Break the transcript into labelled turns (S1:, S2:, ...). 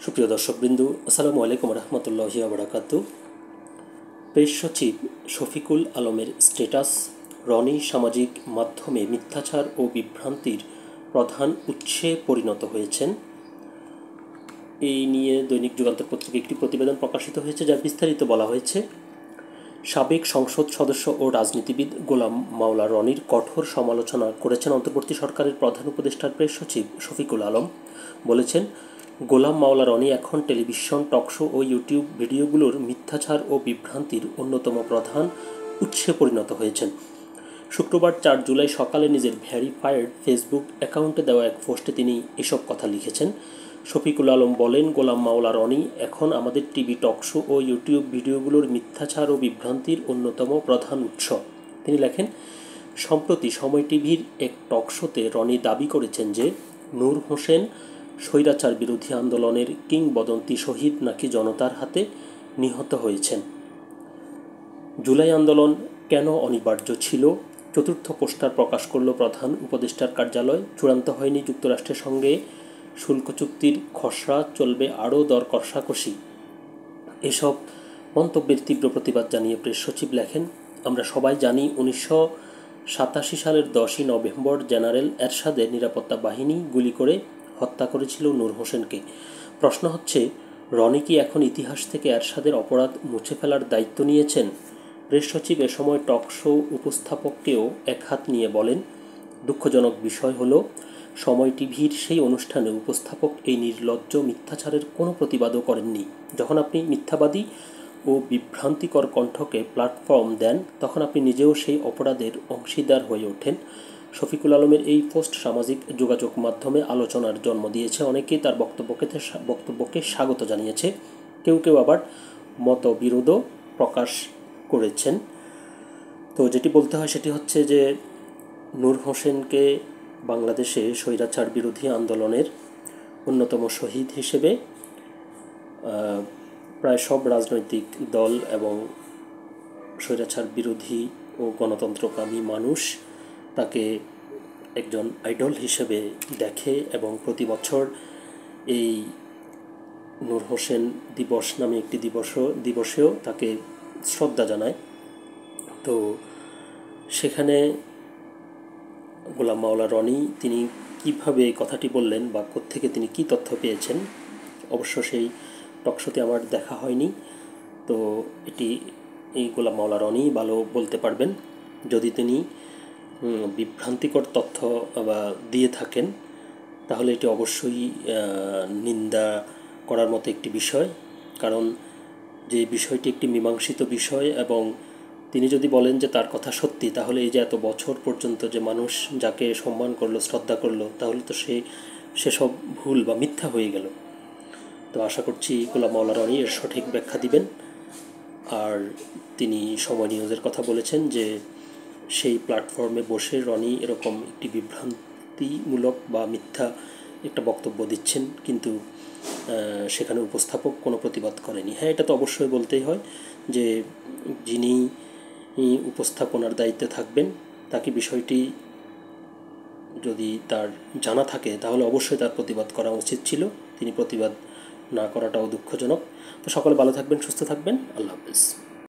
S1: সুপ্রিয় দর্শকবৃন্দ, আসসালামু আলাইকুম রহমতুল্লাহি বারাকাতু। পেশ সচিব শফিকুল আলমের স্ট্যাটাস, রনি সামাজিক মাধ্যমে মিথ্যাচার ও বিভ্রান্তির প্রধান উৎসে পরিণত হয়েছেন। এই নিয়ে দৈনিক যুগান্তর পত্রিকায় একটি প্রতিবেদন প্রকাশিত হয়েছে, যার বিস্তারিত বলা হয়েছে। সাবেক সংসদ সদস্য ও রাজনীতিবিদ গোলাম মাওলা রনির কঠোর সমালোচনা করেছেন অন্তর্বর্তী সরকারের প্রধান উপদেষ্টার প্রেস সচিব শফিকুল আলম। বলেছেন, গোলাম মাওলা রনি এখন টেলিভিশন, টকশো ও ইউটিউব ভিডিওগুলোর মিথ্যাচার ও বিভ্রান্তির অন্যতম প্রধান উৎসে পরিণত হয়েছেন। শুক্রবার 4 জুলাই সকালে নিজের ভেরিফাইড ফেসবুক অ্যাকাউন্টে দেওয়া এক পোস্টে তিনি এসব কথা লিখেছেন। শফিকুল আলম বলেন, গোলাম মাওলা রনি এখন আমাদের টিভি, টকশো ও ইউটিউব ভিডিওগুলোর মিথ্যাচার ও বিভ্রান্তির অন্যতম প্রধান উৎস। তিনি লেখেন, সম্প্রতি সময় টিভির এক টকশোতে রনি দাবি করেছেন যে নূর হোসেন স্বৈরাচার বিরোধী আন্দোলনের কিংবদন্তি শহীদ নাকি জনতার হাতে নিহত হয়েছেন। জুলাই আন্দোলন কেন অনিবার্য ছিল? চতুর্থ পোস্টার প্রকাশ করল প্রধান উপদেষ্টার কার্যালয়। চূড়ান্ত হয়নি যুক্তরাষ্ট্রের সঙ্গে শুল্ক চুক্তির খসড়া, চলবে আরও দর কষাকষি। এসব মন্তব্যের তীব্র প্রতিবাদ জানিয়ে প্রেস সচিব লেখেন, আমরা সবাই জানি 1987 সালের 10ই নভেম্বর জেনারেল এরশাদের নিরাপত্তা বাহিনী গুলি করে হত্যা করেছিল নূর হোসেনকে। প্রশ্ন হচ্ছে, রনি কি এখন ইতিহাস থেকে এরশাদের অপরাধ মুছে ফেলার দায়িত্ব নিয়েছেন? প্রেস সচিব এ সময় টকশো উপস্থাপককেও একহাত নিয়ে বলেন, দুঃখজনক বিষয় হলো সময় টিভির সেই অনুষ্ঠানে উপস্থাপক এই নির্লজ্জ মিথ্যাচারের কোনো প্রতিবাদও করেননি। যখন আপনি মিথ্যাবাদী ও বিভ্রান্তিকর কণ্ঠকে প্ল্যাটফর্ম দেন, তখন আপনি নিজেও সেই অপরাধের অংশীদার হয়ে ওঠেন। শফিকুল আলমের এই পোস্ট সামাজিক যোগাযোগ মাধ্যমে আলোচনার জন্ম দিয়েছে। অনেকেই তার বক্তব্যকে স্বাগত জানিয়েছে, কেউ কেউ আবার মতবিরোধও প্রকাশ করেছেন। তো যেটি বলতে হয় সেটি হচ্ছে যে নূর হোসেনকে বাংলাদেশে স্বৈরাচার বিরোধী আন্দোলনের অন্যতম শহীদ হিসেবে প্রায় সব রাজনৈতিক দল এবং স্বৈরাচার বিরোধী ও গণতন্ত্রকামী মানুষ তাকে একজন আইডল হিসেবে দেখে এবং প্রতি বছর এই নূর হোসেন দিবস নামে একটি দিবসেও তাকে শ্রদ্ধা জানায়। তো সেখানে গোলাম মাওলা রনি তিনি কিভাবে কথাটি বললেন বা কোত্থেকে তিনি কি তথ্য পেয়েছেন, অবশ্য সেই টকশোতে আমার দেখা হয়নি। তো এই গোলাম মাওলা রনি ভালো বলতে পারবেন। যদি তিনি বিভ্রান্তিকর তথ্য বা দিয়ে থাকেন, তাহলে এটি অবশ্যই নিন্দা করার মতো একটি বিষয়। কারণ যে বিষয়টি একটি মীমাংসিত বিষয় এবং তিনি যদি বলেন যে তার কথা সত্যি, তাহলে এই যে এত বছর পর্যন্ত যে মানুষ যাকে সম্মান করলো, শ্রদ্ধা করলো, তাহলে তো সেসব ভুল বা মিথ্যা হয়ে গেল। তো আশা করছি গোলাম মাওলা রনি এর সঠিক ব্যাখ্যা দিবেন। আর তিনি সময় নিউজের কথা বলেছেন যে সেই প্ল্যাটফর্মে বসে রনি এরকম একটি বিভ্রান্তিমূলক বা মিথ্যা একটা বক্তব্য দিচ্ছেন, কিন্তু সেখানে উপস্থাপক কোনো প্রতিবাদ করেনি। হ্যাঁ, এটা তো অবশ্যই বলতেই হয় যে যিনি উপস্থাপনার দায়িত্বে থাকবেন, তাকে বিষয়টি যদি তার জানা থাকে, তাহলে অবশ্যই তার প্রতিবাদ করা উচিত ছিল। তিনি প্রতিবাদ না করাটাও দুঃখজনক। তো সকলে ভালো থাকবেন, সুস্থ থাকবেন। আল্লাহ হাফেজ।